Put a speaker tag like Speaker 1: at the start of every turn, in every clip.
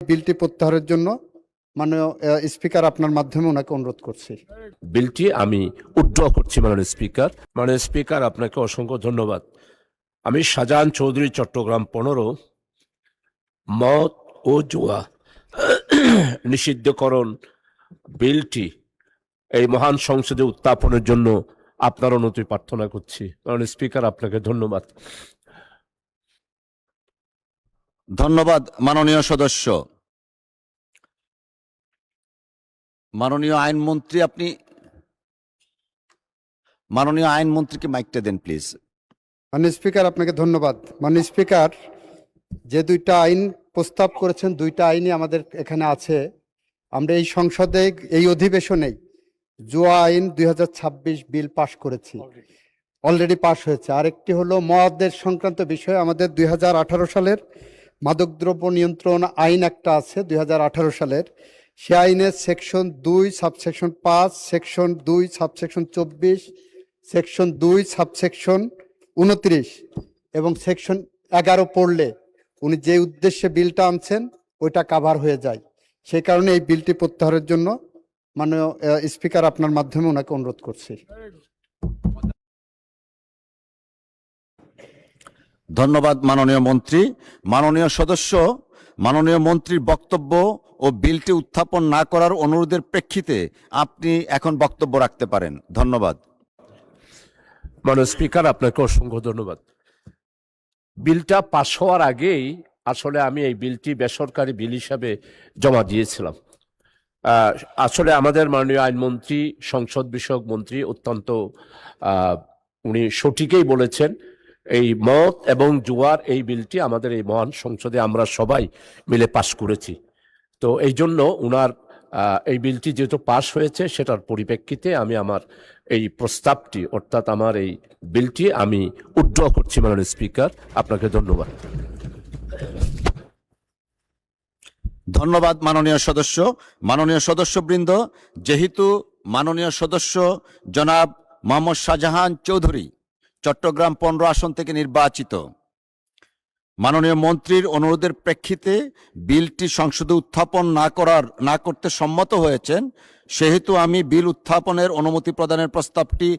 Speaker 1: বিলটি প্রত্যাহারের জন্য মাননীয় স্পিকার আপনার মাধ্যমে ওনাকে অনুরোধ করছি।
Speaker 2: বিলটি আমি উইথড্র করছি মাননীয় স্পিকার। মাননীয় স্পিকার, আপনাকে অসংখ্য ধন্যবাদ। আমি শাহজাহান চৌধুরী, চট্টগ্রাম 15 মদ ও জুয়া নিষিদ্ধকরণ বিলটি এই মহান সংসদে উত্থাপনের জন্য আপনার অনুমতি প্রার্থনা করছি। মাননীয় স্পিকার, আপনাকে ধন্যবাদ।
Speaker 3: ধন্যবাদ মাননীয় সদস্য। মাননীয় আইনমন্ত্রী, আপনি মাননীয় আইনমন্ত্রীকে মাইকটা দেন প্লিজ।
Speaker 1: মাননীয় স্পিকার, আপনাকে ধন্যবাদ। মাননীয় স্পিকার, যে দুইটা আইন প্রস্তাব করেছেন, দুইটা আইনই আমাদের এখানে আছে। আমরা এই সংসদে এই অধিবেশনেই জুয়া আইন 2026 বিল পাশ করেছি, অলরেডি পাশ হয়েছে। আরেকটি হলো মদের সংক্রান্ত বিষয়ে আমাদের 2018 সালের মাদকদ্রব্য নিয়ন্ত্রণ আইন একটা আছে 2018 সালের। সে আইনের section 2 subsection 5, section 2 subsection 24, section 2 subsection 29 এবং সেকশন 11 পড়লে উনি যে উদ্দেশ্যে বিলটা আনছেন ওইটা কাভার হয়ে যায়। সেই কারণে এই বিলটি প্রত্যাহারের জন্য মাননীয় স্পিকার আপনার মাধ্যমে ওনাকে অনুরোধ করছি।
Speaker 3: ধন্যবাদ মাননীয় মন্ত্রী। মাননীয় সদস্য, মাননীয় মন্ত্রীর বক্তব্য ও বিলটি উত্থাপন না করার অনুরোধের প্রেক্ষিতে আপনি এখন বক্তব্য রাখতে পারেন। ধন্যবাদ।
Speaker 2: মাননীয় স্পিকার, আপনাকে অসংখ্য ধন্যবাদ। বিলটা পাশ হওয়ার আগেই আসলে আমি এই বিলটি বেসরকারি বিল হিসাবে জমা দিয়েছিলাম। আসলে আমাদের মাননীয় আইনমন্ত্রী, সংসদ বিষয়ক মন্ত্রী অত্যন্ত উনি সঠিকই বলেছেন। এই মদ এবং জুয়ার এই বিলটি আমাদের এই মহান সংসদে আমরা সবাই মিলে পাশ করেছি। তো এই জন্য উনার এই বিলটি যেহেতু পাশ হয়েছে, সেটার পরিপ্রেক্ষিতে আমি আমার এই প্রস্তাবটি, অর্থাৎ আমার এই বিলটি আমি উইথড্র করছি মাননীয় স্পিকার। আপনাকে ধন্যবাদ।
Speaker 3: ধন্যবাদ মাননীয় সদস্য। মাননীয় সদস্যবৃন্দ, যেহেতু মাননীয় সদস্য জনাব মোহাম্মদ শাহজাহান চৌধুরী চট্টগ্রাম 15 আসন থেকে নির্বাচিত, মাননীয় মন্ত্রীর অনুরোধের প্রেক্ষিতে বিলটি সংসদে উত্থাপন না করতে সম্মত হয়েছেন, সেহেতু আমি বিল উত্থাপনের অনুমতি প্রদানের প্রস্তাবটি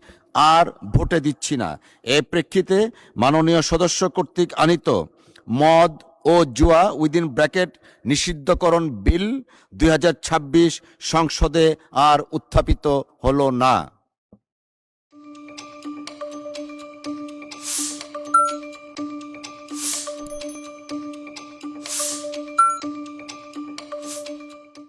Speaker 3: আর ভোটে দিচ্ছি না। এর প্রেক্ষিতে মাননীয় সদস্য কর্তৃক আনিত মদ ও জুয়া উইদিন ব্র্যাকেট নিষিদ্ধকরণ বিল 2026 সংসদে আর উত্থাপিত হলো না।